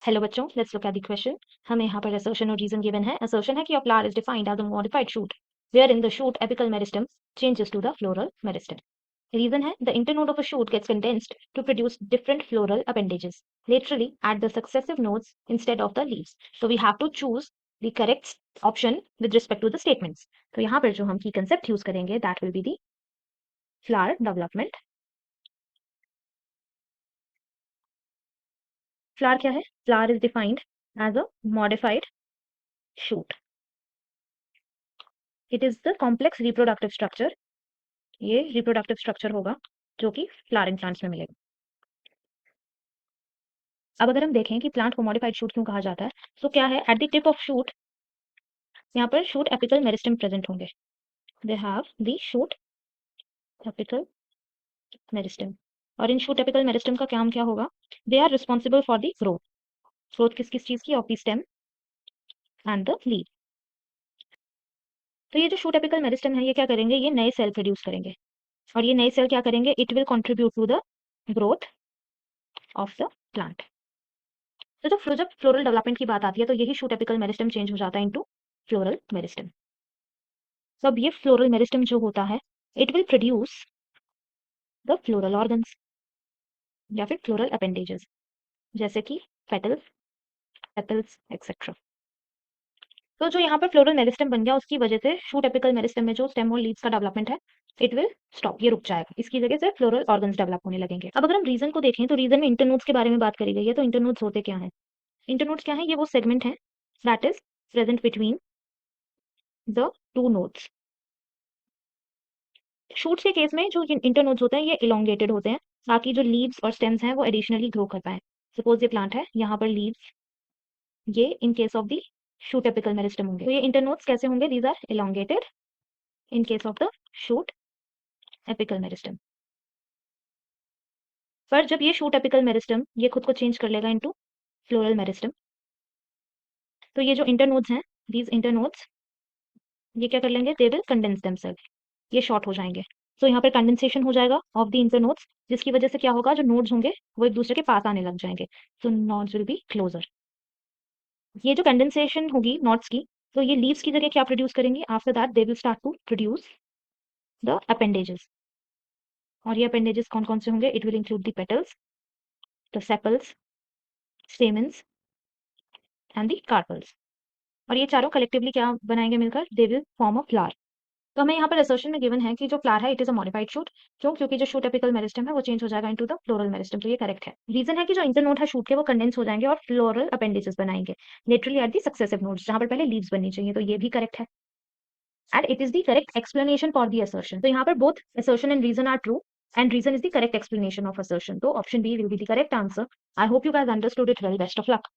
Hello बच्चों, let's look at the question. हमें यहाँ पर असर्शन और रीजन गिवन है। असर्शन है कि a flower is defined as a modified shoot where in the shoot apical meristem changes to the floral meristem. Reason है the internode of a shoot gets condensed to produce different floral appendages laterally at the successive nodes instead of the leaves. So we have to choose the correct option with respect to the statements. तो यहाँ पर जो हम की concept use करेंगे that will be the flower development. Flower क्या है? Flower is defined as a modified shoot. It is the complex reproductive structure. ये रिप्रोडक्टिव स्ट्रक्चर होगा जो कि फ्लावरिंग प्लांट्स में मिलेगा। अब अगर हम देखें कि प्लांट को मॉडिफाइड शूट क्यों कहा जाता है, तो क्या है, at the tip of shoot यहाँ पर शूट एपिकल मेरिस्टम प्रेजेंट होंगे। They have the shoot apical meristem. और इन शूट एपिकल मेरिस्टम का काम क्या होगा? They are responsible for the growth. Growth किस किस चीज की? Of the stem and the leaf. तो ये जो शूट एपिकल मेरिस्टम है, ये क्या करेंगे? ये नए सेल प्रोड्यूस करेंगे। और ये नए सेल क्या करेंगे? It will contribute to the growth of the plant. तो जब फ्लोरल डेवलपमेंट की बात आती है, तो यही शूट एपिकल मेरिस्टम चेंज हो जाता है इनटू फ्लोरल मेरिस्टम। तो अब ये फ्लोरल मेरिस्टम जो होता है, it will produce the floral organs या फिर फ्लोरल अपेंडेजेस, जैसे कि पेटल्स, पेटल्स एक्सेट्रा। तो जो यहाँ पर फ्लोरल मेरिस्टम बन गया, उसकी वजह से शूट एपिकल मेरिस्टम में जो स्टेम और लीव्स का डेवलपमेंट है, इट विल स्टॉप, ये रुक जाएगा। इसकी जगह से फ्लोरल ऑर्गन्स डेवलप होने लगेंगे। अब अगर हम रीजन को देखें, तो रीजन में इंटरनोड्स के बारे में बात करी गई है। तो इंटरनोड्स होते क्या है? इंटरनोड्स क्या है? ये वो सेगमेंट है that is present between the two nodes. Shoots के केस में जो इंटरनोड्स होते हैं, ये इलोंगेटेड होते हैं ताकि जो लीव्स और स्टेम्स हैं वो एडिशनली ग्रो कर पाए। सपोज ये प्लांट है, यहाँ पर लीव्स, ये in case of the shoot apical meristem होंगे। तो ये इंटरनोड्स कैसे होंगे? These are elongated in case of the shoot apical meristem. पर जब ये शूट एपिकल मेरिस्टम ये खुद को चेंज कर लेगा इनटू फ्लोरल मेरिस्टम, तो ये जो इंटरनोड्स हैं, दीज इंटरनोड्स, ये क्या कर लेंगे? दे विल कंडेंस देमसेल्फ, ये शॉर्ट हो जाएंगे। तो यहाँ पर कंडेंसेशन हो जाएगा ऑफ द इंटरनोड्स, जिसकी वजह से क्या होगा? जो नोड्स होंगे वो एक दूसरे के पास आने लग जाएंगे। तो नोड्स विल बी क्लोजर। ये जो कंडेंसेशन होगी नोड्स की, तो ये लीव्स की जगह क्या प्रोड्यूस करेंगे? After that they will start to produce the appendages. और ये अपेंडेजेस कौन कौन से होंगे? It will include the petals, the sepals, stamens and the carpels. और ये चारों कलेक्टिवली क्या बनाएंगे मिलकर? They will form a flower. तो हमें यहाँ पर असर्शन में गिवन है कि जो फ्लावर है it is a modified shoot. क्यों? क्योंकि जो शूट एपिकल मेरिस्टम है वो चेंज हो जाएगा इनटू द फ्लोरल मेरिस्टम। तो ये करेक्ट है। रीजन है कि जो इंटरनोड है शूट के, वो कंडेंस हो जाएंगे और फ्लोरल अपेंडेजेस बनाएंगे laterally at the successive nodes, जहां पर पहले लीव्स बननी चाहिए। तो ये भी करेक्ट है and it is the correct explanation for the assertion. तो यहाँ पर both assertion and reason are true and reason is the correct explanation of assertion. तो option B will be the correct answer. I hope you guys understood it well. Best of luck.